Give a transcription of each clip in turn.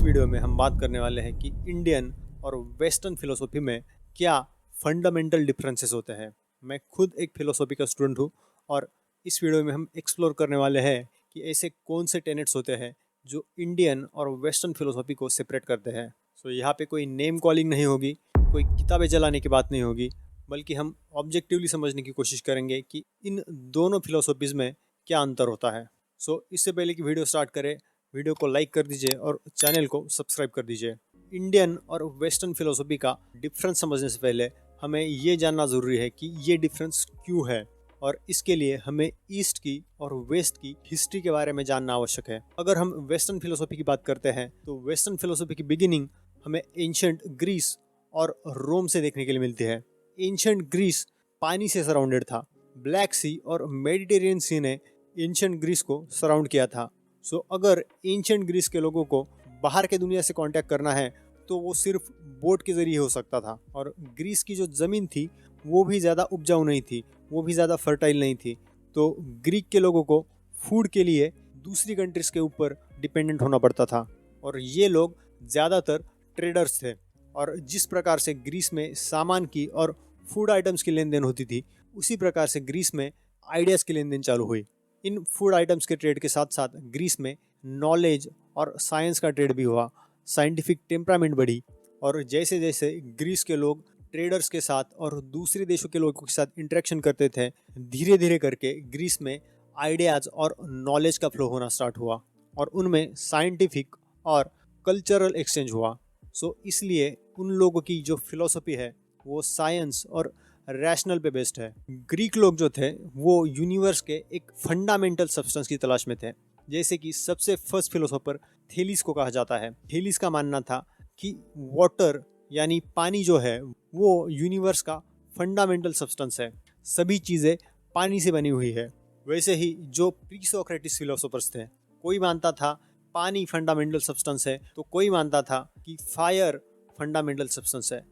Video में हम बात करने वाले हैं कि इंडियन और वेस्टर्न फिलोसॉफी में क्या फंडामेंटल डिफरेंसेस होते हैं। मैं खुद एक फिलोसॉफी का स्टूडेंट हूँ और इस वीडियो में हम एक्सप्लोर करने वाले हैं कि ऐसे कौन से टेनेट्स होते हैं जो इंडियन और वेस्टर्न फिलोसॉफी को सेपरेट करते हैं। सो यहाँ पे कोई नेम कॉलिंग नहीं होगी, कोई किताबें चलाने की बात नहीं होगी, बल्कि हम ऑब्जेक्टिवली समझने की कोशिश करेंगे कि इन दोनों फिलोसॉफीज़ में क्या अंतर होता है। इससे पहले कि वीडियो स्टार्ट करें, वीडियो को लाइक कर दीजिए और चैनल को सब्सक्राइब कर दीजिए। इंडियन और वेस्टर्न फिलोसॉफी का डिफरेंस समझने से पहले हमें ये जानना ज़रूरी है कि ये डिफरेंस क्यों है, और इसके लिए हमें ईस्ट की और वेस्ट की हिस्ट्री के बारे में जानना आवश्यक है। अगर हम वेस्टर्न फिलोसॉफी की बात करते हैं तो वेस्टर्न फिलोसॉफी की बिगिनिंग हमें एंशंट ग्रीस और रोम से देखने के लिए मिलती है। एंशंट ग्रीस पानी से सराउंडेड था। ब्लैक सी और मेडिटेरियन सी ने एंशंट ग्रीस को सराउंड किया था। अगर एंशंट ग्रीस के लोगों को बाहर के दुनिया से कांटेक्ट करना है तो वो सिर्फ बोट के ज़रिए हो सकता था। और ग्रीस की जो ज़मीन थी वो भी ज़्यादा उपजाऊ नहीं थी, वो भी ज़्यादा फर्टाइल नहीं थी। तो ग्रीक के लोगों को फूड के लिए दूसरी कंट्रीज़ के ऊपर डिपेंडेंट होना पड़ता था। और ये लोग ज़्यादातर ट्रेडर्स थे। और जिस प्रकार से ग्रीस में सामान की और फूड आइटम्स की लेन देन होती थी, उसी प्रकार से ग्रीस में आइडियाज़ की लेन देन चालू हुई। इन फूड आइटम्स के ट्रेड के साथ साथ ग्रीस में नॉलेज और साइंस का ट्रेड भी हुआ। साइंटिफिक टेम्परामेंट बढ़ी। और जैसे जैसे ग्रीस के लोग ट्रेडर्स के साथ और दूसरे देशों के लोगों के साथ इंटरेक्शन करते थे, धीरे धीरे करके ग्रीस में आइडियाज़ और नॉलेज का फ्लो होना स्टार्ट हुआ और उनमें साइंटिफिक और कल्चरल एक्सचेंज हुआ। इसलिए उन लोगों की जो फिलॉसफी है वो साइंस और रैशनल पे बेस्ड है। ग्रीक लोग जो थे वो यूनिवर्स के एक फंडामेंटल सब्सटेंस की तलाश में थे। जैसे कि सबसे फर्स्ट फिलोसोफर थेलिस को कहा जाता है। थेलिस का मानना था कि वाटर यानी पानी जो है वो यूनिवर्स का फंडामेंटल सब्सटेंस है, सभी चीज़ें पानी से बनी हुई है। वैसे ही जो प्री सोक्रेटिस फिलोसोफर्स थे, कोई मानता था पानी फंडामेंटल सब्सटेंस है, तो कोई मानता था कि फायर फंडामेंटल सब्सटेंस है।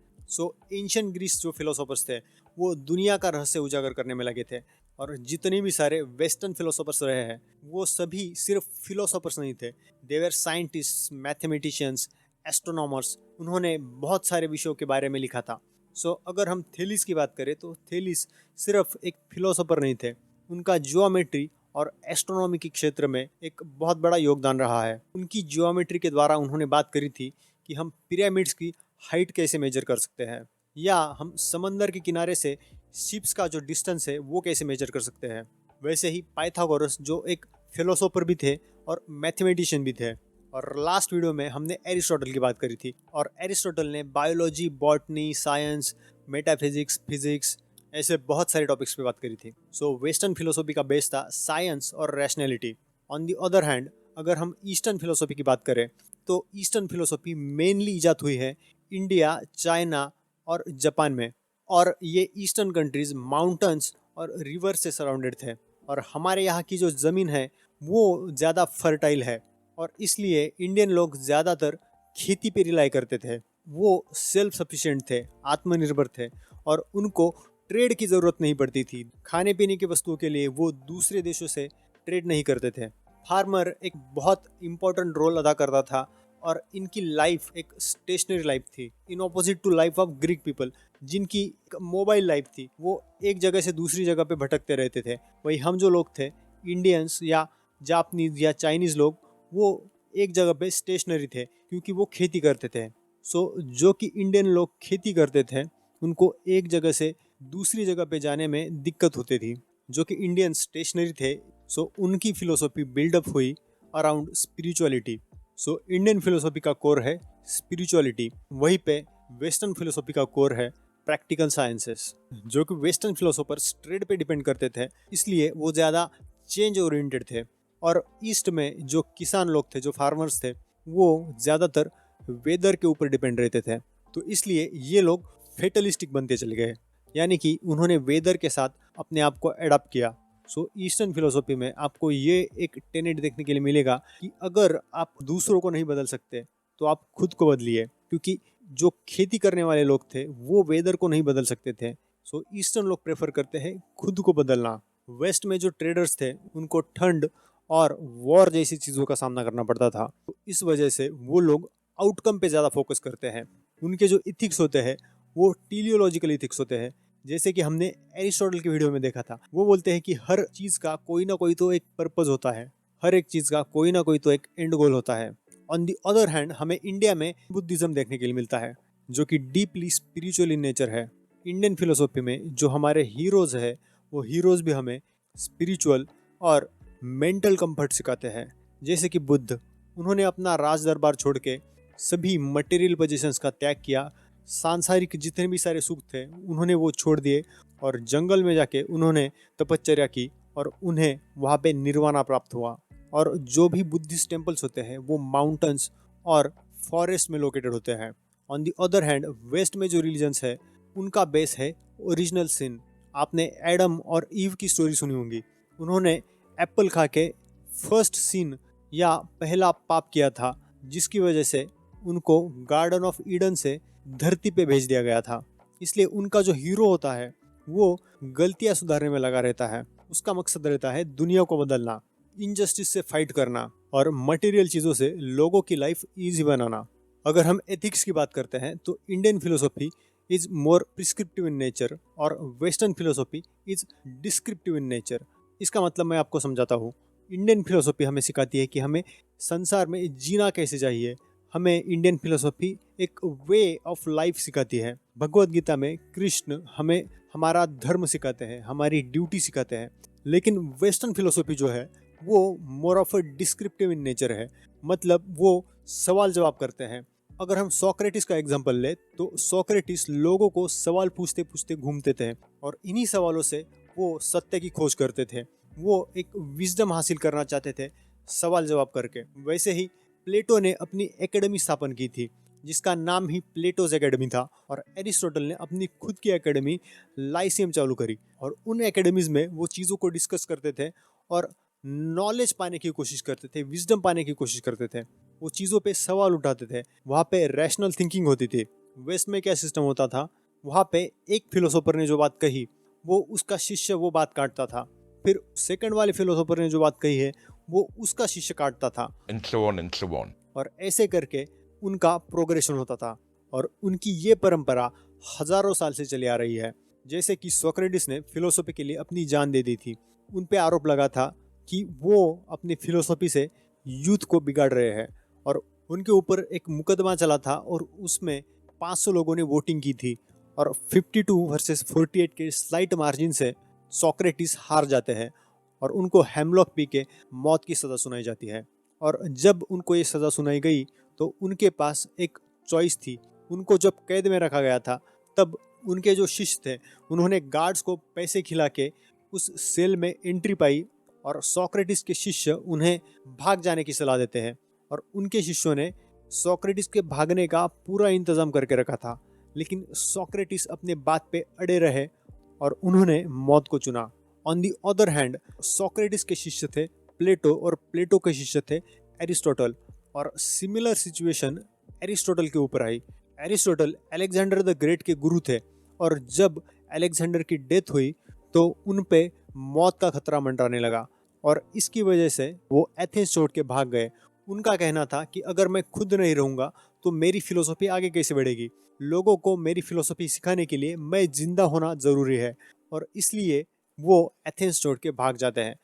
एंशिएंट ग्रीस जो फिलोसोफर्स थे वो दुनिया का रहस्य उजागर करने में लगे थे। और जितने भी सारे वेस्टर्न फिलोसोफर्स रहे हैं वो सभी सिर्फ फिलोसोफर्स नहीं थे, दे वर साइंटिस्ट्स, मैथमेटिशियंस, एस्ट्रोनॉमर्स। उन्होंने बहुत सारे विषयों के बारे में लिखा था। अगर हम थेलिस की बात करें तो थेलिस सिर्फ एक फिलोसोफर नहीं थे, उनका ज्योमेट्री और एस्ट्रोनॉमी के क्षेत्र में एक बहुत बड़ा योगदान रहा है। उनकी ज्योमेट्री के द्वारा उन्होंने बात करी थी कि हम पिरामिड्स की हाइट कैसे मेजर कर सकते हैं, या हम समंदर के किनारे से शिप्स का जो डिस्टेंस है वो कैसे मेजर कर सकते हैं। वैसे ही पाइथागोरस जो एक फिलोसोफर भी थे और मैथमेटिशियन भी थे। और लास्ट वीडियो में हमने एरिस्टोटल की बात करी थी, और एरिस्टोटल ने biology, botany, science, metaphysics, physics, ऐसे बहुत सारे टॉपिक्स पे बात करी थी। वेस्टर्न फिलोसॉफी का बेस था साइंस और rationality. On the other hand अगर हम ईस्टर्न फिलोसॉफी की बात करें तो ईस्टर्न फिलोसॉफी मेनली ईजाद हुई है इंडिया, चाइना और जापान में। और ये ईस्टर्न कंट्रीज़ माउंटेन्स और रिवर से सराउंडेड थे। और हमारे यहाँ की जो ज़मीन है वो ज़्यादा फर्टाइल है, और इसलिए इंडियन लोग ज़्यादातर खेती पे रिलाई करते थे। वो सेल्फ सफिशिएंट थे, आत्मनिर्भर थे, और उनको ट्रेड की ज़रूरत नहीं पड़ती थी। खाने पीने की वस्तुओं के लिए वो दूसरे देशों से ट्रेड नहीं करते थे। फार्मर एक बहुत इम्पोर्टेंट रोल अदा करता था, और इनकी लाइफ एक स्टेशनरी लाइफ थी, in opposite to life of Greek people जिनकी मोबाइल लाइफ थी। वो एक जगह से दूसरी जगह पे भटकते रहते थे। वही हम जो लोग थे, इंडियंस या जापानीज या चाइनीज़ लोग, वो एक जगह पे स्टेशनरी थे क्योंकि वो खेती करते थे। जो कि इंडियन लोग खेती करते थे उनको एक जगह से दूसरी जगह पे जाने में दिक्कत होती थी। जो कि इंडियन स्टेशनरी थे, उनकी फिलोसॉफी बिल्डअप हुई अराउंड स्पिरिचुअलिटी। इंडियन फिलोसॉफी का कोर है स्पिरिचुअलिटी, वहीं पे वेस्टर्न फिलोसॉफी का कोर है प्रैक्टिकल साइंसेस। जो कि वेस्टर्न फिलोसोफर्स ट्रेड पे डिपेंड करते थे, इसलिए वो ज़्यादा चेंज ओरिएंटेड थे। और ईस्ट में जो किसान लोग थे, जो फार्मर्स थे, वो ज़्यादातर वेदर के ऊपर डिपेंड रहते थे। तो इसलिए ये लोग फेटलिस्टिक बनते चले गए, यानी कि उन्होंने वेदर के साथ अपने आप को एडाप्ट किया। ईस्टर्न फिलोसॉफी में आपको ये एक टेनेट देखने के लिए मिलेगा कि अगर आप दूसरों को नहीं बदल सकते तो आप खुद को बदलिए, क्योंकि जो खेती करने वाले लोग थे वो वेदर को नहीं बदल सकते थे। ईस्टर्न लोग प्रेफर करते हैं खुद को बदलना। वेस्ट में जो ट्रेडर्स थे उनको ठंड और वॉर जैसी चीज़ों का सामना करना पड़ता था, तो इस वजह से वो लोग आउटकम पे ज़्यादा फोकस करते हैं। उनके जो इथिक्स होते हैं वो टीलियोलॉजिकल इथिक्स होते हैं। जैसे कि हमने एरिस्टोटल के वीडियो में देखा था, वो बोलते हैं कि हर चीज़ का कोई ना कोई तो एक पर्पज़ होता है, हर एक चीज़ का कोई ना कोई तो एक एंड गोल होता है। ऑन दी अदर हैंड हमें इंडिया में बुद्धिज़्म देखने के लिए मिलता है, जो कि डीपली स्पिरिचुअल इन नेचर है। इंडियन फिलोसॉफी में जो हमारे हीरोज़ है, वो हीरोज़ भी हमें स्पिरिचुअल और मेंटल कंफर्ट सिखाते हैं। जैसे कि बुद्ध, उन्होंने अपना राज दरबार छोड़ के सभी मटेरियल पोजीशंस का त्याग किया, सांसारिक जितने भी सारे सुख थे उन्होंने वो छोड़ दिए और जंगल में जाके उन्होंने तपश्चर्या की और उन्हें वहाँ पे निर्वाणा प्राप्त हुआ। और जो भी बुद्धिस्ट टेम्पल्स होते हैं वो माउंटेन्स और फॉरेस्ट में लोकेटेड होते हैं। On the other hand west में जो रिलीजन्स है उनका बेस है ओरिजिनल सिन। आपने एडम और ईव की स्टोरी सुनी होंगी। उन्होंने एप्पल खा के फर्स्ट सिन या पहला पाप किया था, जिसकी वजह से उनको गार्डन ऑफ ईडन से धरती पे भेज दिया गया था। इसलिए उनका जो हीरो होता है वो गलतियां सुधारने में लगा रहता है। उसका मकसद रहता है दुनिया को बदलना, इनजस्टिस से फाइट करना और मटेरियल चीज़ों से लोगों की लाइफ ईजी बनाना। अगर हम एथिक्स की बात करते हैं तो Indian philosophy is more prescriptive in nature और western philosophy is descriptive in nature. इसका मतलब मैं आपको समझाता हूँ। इंडियन फिलोसॉफी हमें सिखाती है कि हमें संसार में जीना कैसे चाहिए। हमें इंडियन फिलोसॉफी एक वे ऑफ लाइफ सिखाती है। भगवत गीता में कृष्ण हमें हमारा धर्म सिखाते हैं, हमारी ड्यूटी सिखाते हैं। लेकिन वेस्टर्न फिलोसॉफी जो है वो more of a descriptive in nature है, मतलब वो सवाल जवाब करते हैं। अगर हम सोक्रेटिस का एग्जांपल ले तो सोक्रेटिस लोगों को सवाल पूछते पूछते घूमते थे और इन्हीं सवालों से वो सत्य की खोज करते थे। वो एक विजडम हासिल करना चाहते थे सवाल जवाब करके। वैसे ही प्लेटो ने अपनी एकेडमी स्थापन की थी, जिसका नाम ही प्लेटोज एकेडमी था। और एरिस्टोटल ने अपनी खुद की एकेडमी लाइसियम चालू करी और उन एकेडमीज में वो चीज़ों को डिस्कस करते थे और नॉलेज पाने की कोशिश करते थे, विजडम पाने की कोशिश करते थे। वो चीज़ों पे सवाल उठाते थे, वहाँ पे रैशनल थिंकिंग होती थी। वेस्ट में क्या सिस्टम होता था, वहाँ पे एक फिलोसोफर ने जो बात कही वो उसका शिष्य वो बात काटता था, फिर सेकंड वाले फिलोसोफर ने जो बात कही है वो उसका शिष्य काटता था, and so on and so on. और ऐसे करके उनका प्रोग्रेशन होता था। और उनकी ये परंपरा हजारों साल से चली आ रही है। जैसे कि सोक्रेटिस ने फिलोसॉफी के लिए अपनी जान दे दी थी। उन पे आरोप लगा था कि वो अपनी फिलोसॉफी से यूथ को बिगाड़ रहे हैं और उनके ऊपर एक मुकदमा चला था और उसमें 500 लोगों ने वोटिंग की थी और 52 वर्सेस 48 के स्लाइट मार्जिन से सोक्रेटिस हार जाते हैं और उनको हेमलॉक पी के मौत की सज़ा सुनाई जाती है। और जब उनको ये सज़ा सुनाई गई तो उनके पास एक चॉइस थी। उनको जब कैद में रखा गया था तब उनके जो शिष्य थे उन्होंने गार्ड्स को पैसे खिला के उस सेल में एंट्री पाई और सोक्रेटिस के शिष्य उन्हें भाग जाने की सलाह देते हैं और उनके शिष्यों ने सोक्रेटिस के भागने का पूरा इंतज़ाम करके रखा था। लेकिन सोक्रेटिस अपने बात पे अड़े रहे और उन्होंने मौत को चुना। On the other hand Socrates के शिष्य थे प्लेटो और प्लेटो के शिष्य थे एरिस्टोटल, और सिमिलर सिचुएशन एरिस्टोटल के ऊपर आई। एरिस्टोटल अलेक्जेंडर द ग्रेट के गुरु थे और जब अलेक्जेंडर की डेथ हुई तो उन पे मौत का खतरा मंडराने लगा और इसकी वजह से वो एथेंस छोड़ के भाग गए। उनका कहना था कि अगर मैं खुद नहीं रहूँगा तो मेरी फिलोसॉफी आगे कैसे बढ़ेगी। लोगों को मेरी फिलोसॉफी सिखाने के लिए मैं जिंदा होना ज़रूरी है, और इसलिए वो एथेंस छोड़ के भाग जाते हैं।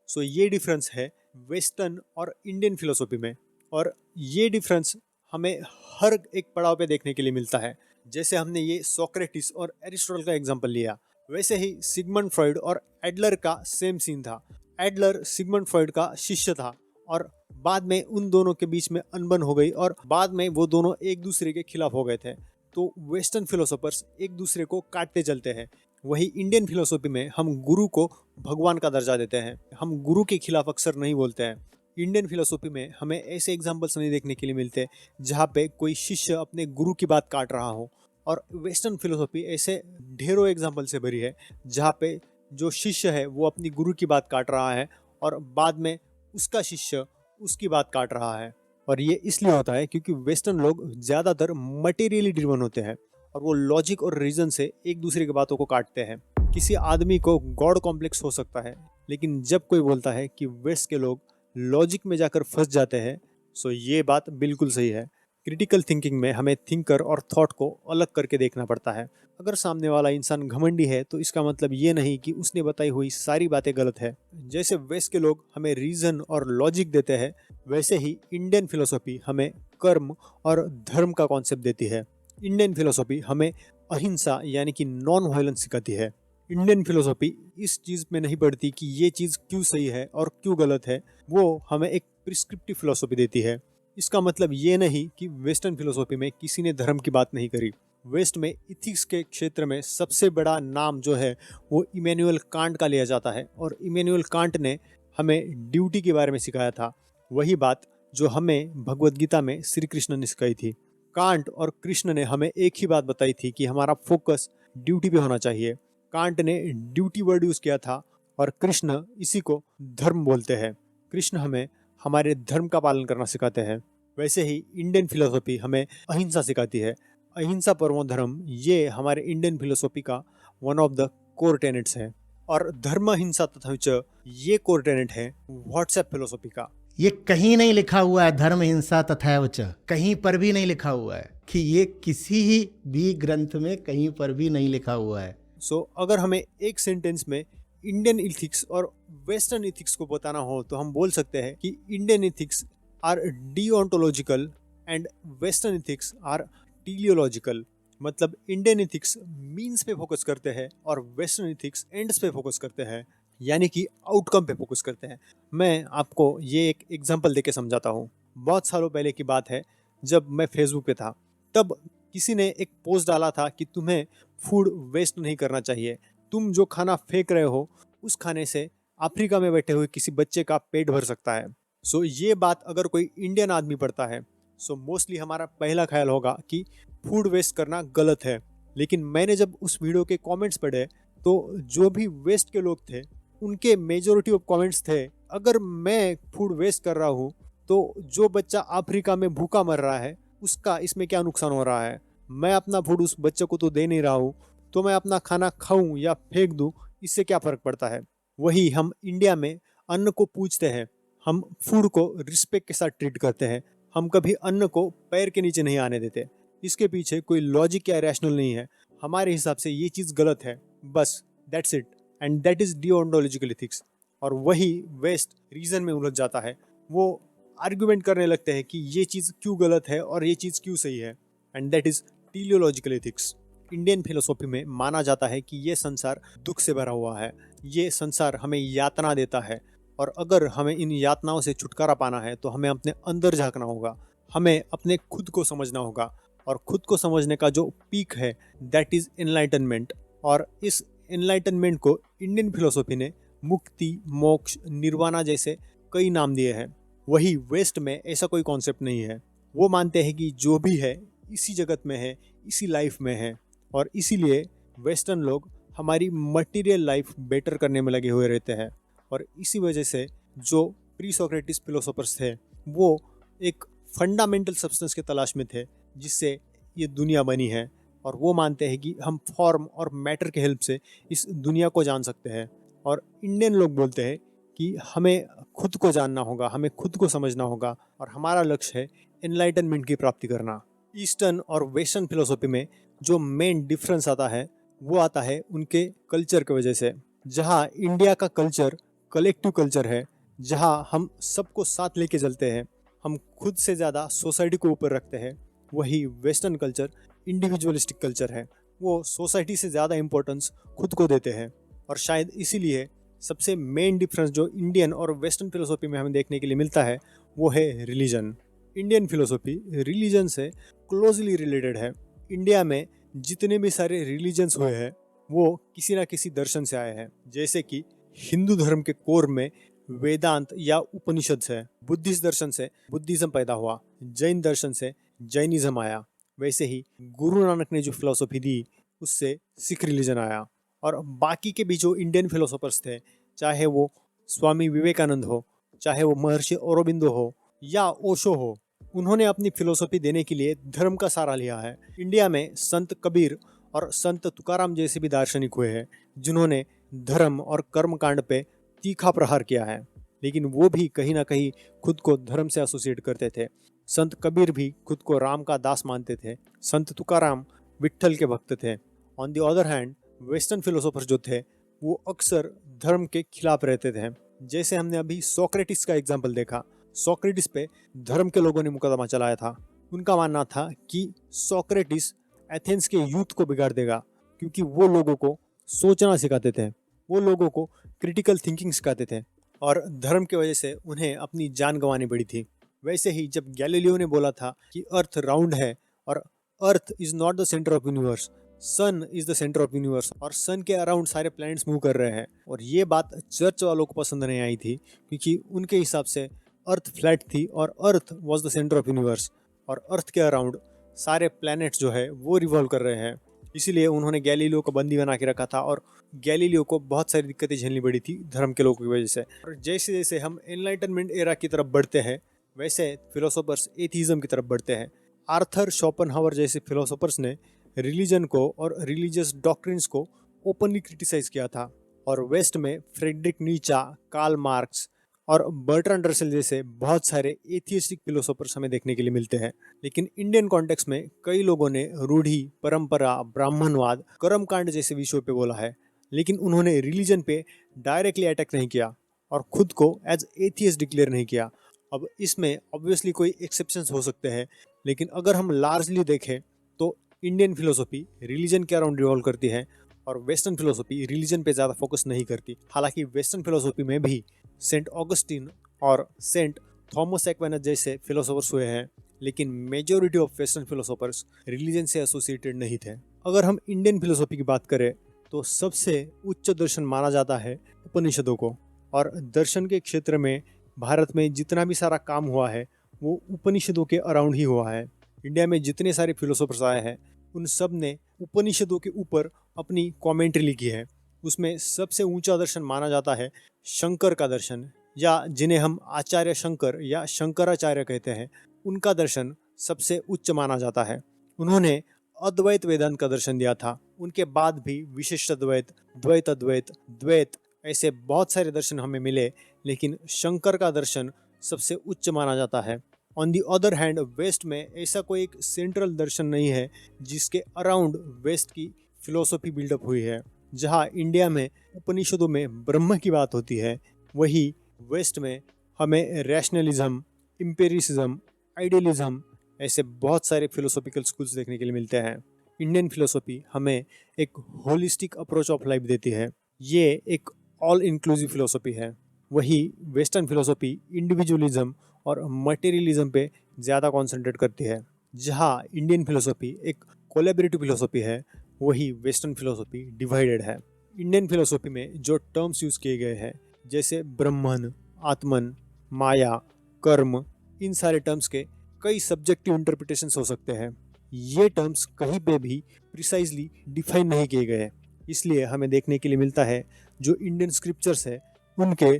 सो ये डिफरेंस है वेस्टर्न और इंडियन फिलोसॉफी में, और ये डिफरेंस हमें हर एक पड़ाव पे देखने के लिए मिलता है। जैसे हमने ये सोक्रेटिस और एरिस्टोटल का एग्जांपल लिया, वैसे ही सिगमंड फ्रॉइड और एडलर का सेम सीन था। एडलर सिगमंड फ्रॉइड का शिष्य था और बाद में उन दोनों के बीच में अनबन हो गई और बाद में वो दोनों एक दूसरे के खिलाफ हो गए थे। तो वेस्टर्न फिलोसोफर्स एक दूसरे को काटते चलते हैं। वही इंडियन फिलोसॉफी में हम गुरु को भगवान का दर्जा देते हैं, हम गुरु के खिलाफ अक्सर नहीं बोलते हैं। इंडियन फिलोसॉफी में हमें ऐसे एग्जाम्पल्स नहीं देखने के लिए मिलते जहाँ पे कोई शिष्य अपने गुरु की बात काट रहा हो, और वेस्टर्न फिलोसॉफी ऐसे ढेरों एग्जाम्पल से भरी है जहाँ पे जो शिष्य है वो अपनी गुरु की बात काट रहा है और बाद में उसका शिष्य उसकी बात काट रहा है। और ये इसलिए होता है क्योंकि वेस्टर्न लोग ज़्यादातर मटेरियली ड्रिवन होते हैं और वो लॉजिक और रीजन से एक दूसरे की बातों को काटते हैं। किसी आदमी को गॉड कॉम्प्लेक्स हो सकता है, लेकिन जब कोई बोलता है कि वेस्ट के लोग लॉजिक में जाकर फंस जाते हैं, सो ये बात बिल्कुल सही है। क्रिटिकल थिंकिंग में हमें थिंकर और थॉट को अलग करके देखना पड़ता है। अगर सामने वाला इंसान घमंडी है तो इसका मतलब ये नहीं कि उसने बताई हुई सारी बातें गलत है। जैसे वेस्ट के लोग हमें रीजन और लॉजिक देते हैं, वैसे ही इंडियन फिलोसॉफी हमें कर्म और धर्म का कॉन्सेप्ट देती है। इंडियन फिलोसॉफी हमें अहिंसा यानी कि नॉन वायलेंस सिखाती है। इंडियन फिलोसॉफी इस चीज़ में नहीं पढ़ती कि ये चीज़ क्यों सही है और क्यों गलत है, वो हमें एक प्रिस्क्रिप्टिव फिलोसॉफी देती है। इसका मतलब ये नहीं कि वेस्टर्न फिलोसॉफी में किसी ने धर्म की बात नहीं करी। वेस्ट में इथिक्स के क्षेत्र में सबसे बड़ा नाम जो है वो इमैनुअल कांट का लिया जाता है, और इमैनुअल कांट ने हमें ड्यूटी के बारे में सिखाया था, वही बात जो हमें भगवत गीता में श्री कृष्ण ने सिखाई थी। कांट और कृष्ण ने हमें एक ही बात बताई थी कि हमारा फोकस ड्यूटी पे होना चाहिए। कांट ने ड्यूटी वर्ड यूज किया था और कृष्ण इसी को धर्म बोलते हैं। कृष्ण हमें हमारे धर्म का पालन करना सिखाते हैं। वैसे ही इंडियन फिलोसॉफी हमें अहिंसा सिखाती है। अहिंसा परमो धर्म, ये हमारे इंडियन फिलोसॉफी का one of the core tenets है। और धर्म अहिंसा तथा च ये कोर टेनेट है व्हाट्सएप फिलोसॉफी का। ये कहीं नहीं लिखा हुआ है, धर्म हिंसा तथैव च, कहीं पर भी नहीं लिखा हुआ है कि ये किसी ही भी ग्रंथ में कहीं पर भी नहीं लिखा हुआ है। सो अगर हमें एक सेंटेंस में इंडियन इथिक्स और वेस्टर्न इथिक्स को बताना हो तो हम बोल सकते हैं कि Indian ethics are deontological and western ethics are teleological. मतलब इंडियन इथिक्स मीन्स पे फोकस करते हैं और वेस्टर्न इथिक्स एंड्स पे फोकस करते हैं, यानी कि आउटकम पे फोकस करते हैं। मैं आपको ये एक एग्जांपल देके समझाता हूँ। बहुत सालों पहले की बात है, जब मैं फेसबुक पे था, तब किसी ने एक पोस्ट डाला था कि तुम्हें फूड वेस्ट नहीं करना चाहिए। तुम जो खाना फेंक रहे हो उस खाने से अफ्रीका में बैठे हुए किसी बच्चे का पेट भर सकता है। सो ये बात अगर कोई इंडियन आदमी पढ़ता है, सो मोस्टली हमारा पहला ख्याल होगा कि फूड वेस्ट करना गलत है। लेकिन मैंने जब उस वीडियो के कमेंट्स पढ़े तो जो भी वेस्ट के लोग थे उनके मेजोरिटी ऑफ कमेंट्स थे, अगर मैं फूड वेस्ट कर रहा हूँ तो जो बच्चा अफ्रीका में भूखा मर रहा है उसका इसमें क्या नुकसान हो रहा है। मैं अपना फूड उस बच्चे को तो दे नहीं रहा हूँ, तो मैं अपना खाना खाऊं या फेंक दूं, इससे क्या फ़र्क पड़ता है। वही हम इंडिया में अन्न को पूछते हैं, हम फूड को रिस्पेक्ट के साथ ट्रीट करते हैं, हम कभी अन्न को पैर के नीचे नहीं आने देते। इसके पीछे कोई लॉजिक या रैशनल नहीं है। हमारे हिसाब से ये चीज़ गलत है, बस that's it, and that is deontological ethics. और वही वेस्ट रीजन में उलझ जाता है। वो आर्ग्यूमेंट करने लगते हैं कि ये चीज़ क्यों गलत है और ये चीज़ क्यों सही है, and that is टीलियोलॉजिकल ethics. Indian philosophy में माना जाता है कि ये संसार दुख से भरा हुआ है, ये संसार हमें यातना देता है, और अगर हमें इन यातनाओं से छुटकारा पाना है तो हमें अपने अंदर झांकना होगा, हमें अपने खुद को समझना होगा। और खुद को समझने का जो पीक है दैट इज़ एनलाइटनमेंट। और इस एनलाइटनमेंट को इंडियन फिलोसॉफी ने मुक्ति, मोक्ष, निर्वाणा जैसे कई नाम दिए हैं। वही वेस्ट में ऐसा कोई कॉन्सेप्ट नहीं है। वो मानते हैं कि जो भी है इसी जगत में है, इसी लाइफ में है, और इसीलिए वेस्टर्न लोग हमारी मटेरियल लाइफ बेटर करने में लगे हुए रहते हैं। और इसी वजह से जो प्री सोक्रेटिस फिलोसोफर्स थे वो एक फंडामेंटल सब्सटेंस की तलाश में थे जिससे ये दुनिया बनी है, और वो मानते हैं कि हम फॉर्म और मैटर के हेल्प से इस दुनिया को जान सकते हैं। और इंडियन लोग बोलते हैं कि हमें खुद को जानना होगा, हमें खुद को समझना होगा, और हमारा लक्ष्य है एनलाइटनमेंट की प्राप्ति करना। ईस्टर्न और वेस्टर्न फिलोसॉफी में जो मेन डिफरेंस आता है वो आता है उनके कल्चर की वजह से। जहाँ इंडिया का कल्चर कलेक्टिव कल्चर है, जहाँ हम सबको साथ लेके चलते हैं, हम खुद से ज़्यादा सोसाइटी को ऊपर रखते हैं, वही वेस्टर्न कल्चर इंडिविजुअलिस्टिक कल्चर है। वो सोसाइटी से ज़्यादा इम्पोर्टेंस खुद को देते हैं। और शायद इसीलिए सबसे मेन डिफरेंस जो इंडियन और वेस्टर्न फिलोसॉफी में हमें देखने के लिए मिलता है वो है रिलीजन। इंडियन फिलोसॉफी रिलीजन से क्लोजली रिलेटेड है। इंडिया में जितने भी सारे रिलीजन्स हुए हैं वो किसी ना किसी दर्शन से आए हैं। जैसे कि हिंदू धर्म के कोर में वेदांत या उपनिषद है, बुद्धिस्ट दर्शन से बुद्धिज्म पैदा हुआ, जैन दर्शन से जैनिज्म आया। वैसे ही गुरु नानक ने जो फिलोसॉफी दी उससे सिख रिलीजन आया। और बाकी के भी जो इंडियन फिलोसोफर्स थे, चाहे वो स्वामी विवेकानंद हो, चाहे वो महर्षि औरोबिंदो हो या ओशो हो, उन्होंने अपनी फिलोसॉफी देने के लिए धर्म का सहारा लिया है। इंडिया में संत कबीर और संत तुकाराम जैसे भी दार्शनिक हुए हैं जिन्होंने धर्म और कर्म कांड पे तीखा प्रहार किया है, लेकिन वो भी कहीं ना कहीं खुद को धर्म से एसोसिएट करते थे। संत कबीर भी खुद को राम का दास मानते थे। संत तुकाराम विट्ठल के भक्त थे। On the other hand western philosophers जो थे वो अक्सर धर्म के खिलाफ रहते थे। जैसे हमने अभी सोक्रेटिस का एग्जाम्पल देखा, सोक्रेटिस पे धर्म के लोगों ने मुकदमा चलाया था। उनका मानना था कि सोक्रेटिस एथेंस के यूथ को बिगाड़ देगा, क्योंकि वो लोगों को सोचना सिखाते थे, वो लोगों को क्रिटिकल थिंकिंग सिखाते थे और धर्म की वजह से उन्हें अपनी जान गंवानी पड़ी थी। वैसे ही जब गैलीलियो ने बोला था कि अर्थ राउंड है और earth is not the centre of universe, sun is the centre of universe, और सन के अराउंड सारे प्लैनेट्स मूव कर रहे हैं, और ये बात चर्च वालों को पसंद नहीं आई थी, क्योंकि उनके हिसाब से अर्थ फ्लैट थी और अर्थ was the centre of universe, और अर्थ के अराउंड सारे प्लैनेट्स जो है वो रिवॉल्व कर रहे हैं। इसीलिए उन्होंने गैलीलियो को बंदी बना के रखा था और गैलीलियो को बहुत सारी दिक्कतें झेलनी पड़ी थी धर्म के लोगों की वजह से। और जैसे जैसे हम एनलाइटनमेंट एरा की तरफ बढ़ते हैं वैसे फिलोसोफर्स एथीज्म की तरफ बढ़ते हैं। आर्थर शोपेनहावर जैसे फिलोसोफर्स ने रिलीजन को और रिलीजियस डॉक्ट्रिन्स को ओपनली क्रिटिसाइज किया था, और वेस्ट में फ्रेडरिक नीचा, कार्ल मार्क्स और बर्ट्रांड रसेल जैसे बहुत सारे एथियस्टिक फिलोसोफर्स हमें देखने के लिए मिलते हैं। लेकिन इंडियन कॉन्टेक्स्ट में कई लोगों ने रूढ़ी, परंपरा, ब्राह्मणवाद, कर्मकांड जैसे विषयों पे बोला है, लेकिन उन्होंने रिलीजन पे डायरेक्टली अटैक नहीं किया और खुद को एज एथियस्ट डिक्लेयर नहीं किया। अब इसमें ऑब्वियसली कोई एक्सेप्शंस हो सकते हैं, लेकिन अगर हम लार्जली देखें तो इंडियन फिलोसॉफी रिलीजन के अराउंड रिवॉल्व करती है और वेस्टर्न फिलोसॉफी रिलीजन पे ज़्यादा फोकस नहीं करती। हालांकि वेस्टर्न फिलोसॉफी में भी सेंट ऑगस्टिन और सेंट थॉमस एक्विनस जैसे फिलोसोफर्स हुए हैं, लेकिन majority of western philosophers religion से एसोसिएटेड नहीं थे। अगर हम इंडियन फिलोसॉफी की बात करें तो सबसे उच्च दर्शन माना जाता है उपनिषदों को, और दर्शन के क्षेत्र में भारत में जितना भी सारा काम हुआ है वो उपनिषदों के अराउंड ही हुआ है। इंडिया में जितने सारे फिलोसोफर्स आए हैं उन सब ने उपनिषदों के ऊपर अपनी कमेंट्री लिखी है। उसमें सबसे ऊंचा दर्शन माना जाता है शंकर का दर्शन, या जिन्हें हम आचार्य शंकर या शंकराचार्य कहते हैं, उनका दर्शन सबसे उच्च माना जाता है। उन्होंने अद्वैत वेदांत का दर्शन दिया था। उनके बाद भी विशिष्ट अद्वैत, द्वैत अद्वैत, द्वैत, ऐसे बहुत सारे दर्शन हमें मिले, लेकिन शंकर का दर्शन सबसे उच्च माना जाता है। On the other hand west में ऐसा कोई एक सेंट्रल दर्शन नहीं है जिसके अराउंड वेस्ट की फिलोसॉफी बिल्डअप हुई है। जहाँ इंडिया में उपनिषदों में ब्रह्म की बात होती है, वही वेस्ट में हमें रैशनलिज्म, एम्पिरिसिज्म, आइडियलिज्म ऐसे बहुत सारे फिलोसॉफिकल स्कूल्स देखने के लिए मिलते हैं। इंडियन फिलोसॉफी हमें एक होलिस्टिक अप्रोच ऑफ लाइफ देती है। ये एक ऑल इंक्लूसिव फिलोसॉफी है। वही वेस्टर्न फिलोसॉफी इंडिविजुअलिज्म और मटेरियलिज्म पे ज़्यादा कॉन्सेंट्रेट करती है। जहाँ इंडियन फिलोसॉफी एक कोलैबोरेटिव फिलोसॉफी है, वही वेस्टर्न फिलोसॉफी डिवाइडेड है। इंडियन फिलोसॉफी में जो टर्म्स यूज़ किए गए हैं जैसे ब्रह्मन, आत्मन, माया, कर्म, इन सारे टर्म्स के कई सब्जेक्टिव इंटरप्रिटेशंस हो सकते हैं। ये टर्म्स कहीं पे भी प्रिसाइजली डिफाइन नहीं किए गए, इसलिए हमें देखने के लिए मिलता है जो इंडियन स्क्रिप्चर्स है उनके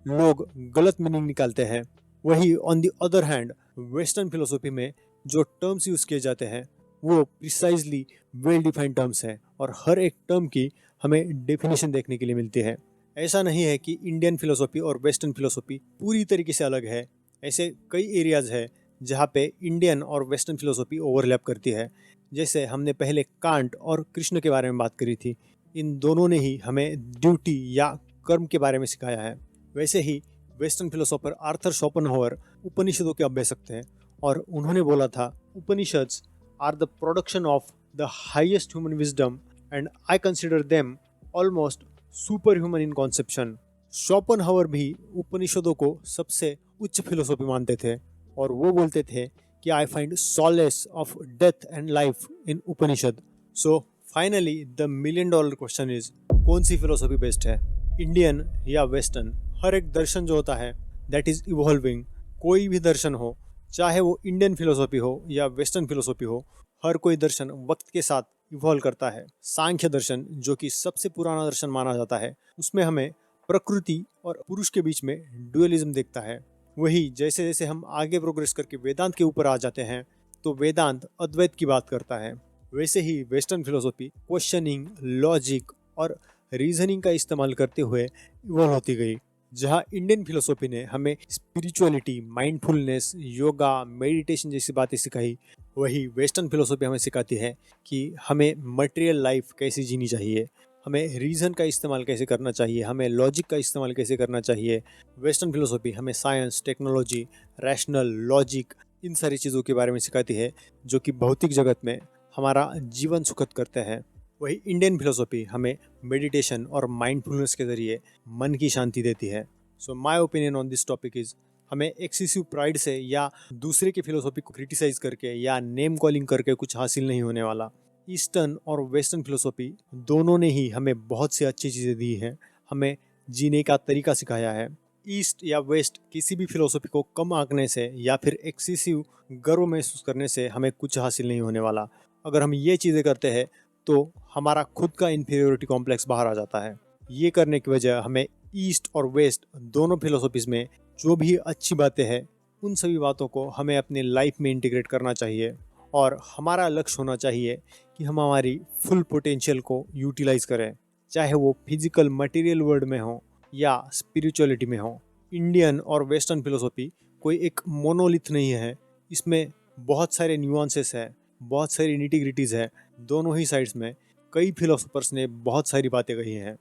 लोग गलत मीनिंग निकालते हैं। वही on the other hand western philosophy में जो टर्म्स यूज़ किए जाते हैं वो प्रिसाइजली वेल डिफाइंड टर्म्स हैं और हर एक टर्म की हमें डेफिनेशन देखने के लिए मिलती है। ऐसा नहीं है कि इंडियन फिलोसॉफी और वेस्टर्न फिलोसॉफी पूरी तरीके से अलग है। ऐसे कई एरियाज है जहाँ पे इंडियन और वेस्टर्न फिलोसॉफी ओवरलैप करती है। जैसे हमने पहले कांट और कृष्ण के बारे में बात करी थी, इन दोनों ने ही हमें ड्यूटी या कर्म के बारे में सिखाया है। वैसे ही वेस्टर्न फिलोसोफर आर्थर शोपेनहावर उपनिषदों के अभ्यासक थे और उन्होंने बोला था Upanishads are the production of the highest human wisdom and I consider them almost super human in conception. Schopenhauer भी उपनिषदों को सबसे उच्च फिलोसॉफी मानते थे और वो बोलते थे कि I find solace of death and life in Upanishad. So finally the $1,000,000 question is, कौन सी फिलोसॉफी बेस्ट है, इंडियन या वेस्टर्न? हर एक दर्शन जो होता है दैट इज इवॉल्विंग। कोई भी दर्शन हो, चाहे वो इंडियन फिलोसॉफी हो या वेस्टर्न फिलोसॉफी हो, हर कोई दर्शन वक्त के साथ इवॉल्व करता है। सांख्य दर्शन जो कि सबसे पुराना दर्शन माना जाता है, उसमें हमें प्रकृति और पुरुष के बीच में ड्यूअलिज्म देखता है। वही जैसे जैसे हम आगे प्रोग्रेस करके वेदांत के ऊपर आ जाते हैं तो वेदांत अद्वैत की बात करता है। वैसे ही वेस्टर्न फिलोसॉफी क्वेश्चनिंग, लॉजिक और रीजनिंग का इस्तेमाल करते हुए इवॉल्व होती गई। जहाँ इंडियन फिलोसॉफी ने हमें स्पिरिचुअलिटी, माइंडफुलनेस, योगा, मेडिटेशन जैसी बातें सिखाई, वही वेस्टर्न फिलोसॉफी हमें सिखाती है कि हमें मटेरियल लाइफ कैसी जीनी चाहिए, हमें रीज़न का इस्तेमाल कैसे करना चाहिए, हमें लॉजिक का इस्तेमाल कैसे करना चाहिए। वेस्टर्न फिलोसॉफी हमें साइंस, टेक्नोलॉजी, रैशनल, लॉजिक, इन सारी चीज़ों के बारे में सिखाती है जो कि भौतिक जगत में हमारा जीवन सुखद करते हैं। वही इंडियन फिलोसॉफी हमें मेडिटेशन और माइंडफुलनेस के ज़रिए मन की शांति देती है। So my opinion on this topic is, हमें एक्सेसिव प्राइड से या दूसरे की फिलोसॉफी को क्रिटिसाइज करके या नेम कॉलिंग करके कुछ हासिल नहीं होने वाला। ईस्टर्न और वेस्टर्न फिलोसॉफी दोनों ने ही हमें बहुत सी अच्छी चीज़ें दी हैं, हमें जीने का तरीका सिखाया है। ईस्ट या वेस्ट किसी भी फिलोसॉफी को कम आंकने से या फिर एक्सेसिव गर्व महसूस करने से हमें कुछ हासिल नहीं होने वाला। अगर हम ये चीज़ें करते हैं तो हमारा खुद का इन्फीरियोरिटी कॉम्प्लेक्स बाहर आ जाता है। ये करने की वजह हमें ईस्ट और वेस्ट दोनों फिलोसॉफीज़ में जो भी अच्छी बातें हैं उन सभी बातों को हमें अपनी लाइफ में इंटीग्रेट करना चाहिए और हमारा लक्ष्य होना चाहिए कि हम हमारी फुल पोटेंशियल को यूटिलाइज करें, चाहे वो फिजिकल मटेरियल वर्ल्ड में हो या स्पिरिचुअलिटी में हो। इंडियन और वेस्टर्न फिलोसॉफी कोई एक मोनोलिथ नहीं है, इसमें बहुत सारे न्यूआंसेस है, बहुत सारी निटिग्रिटीज़ है। दोनों ही साइड्स में कई फिलोसोफर्स ने बहुत सारी बातें कही हैं।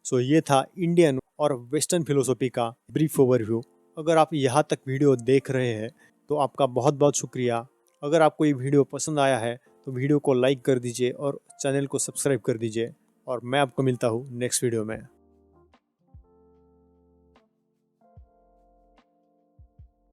सो ये था इंडियन और वेस्टर्न फिलोसॉफी का ब्रीफ ओवरव्यू। अगर आप यहाँ तक वीडियो देख रहे हैं तो आपका बहुत बहुत शुक्रिया। अगर आपको ये वीडियो पसंद आया है तो वीडियो को लाइक कर दीजिए और चैनल को सब्सक्राइब कर दीजिए और मैं आपको मिलता हूँ नेक्स्ट वीडियो में।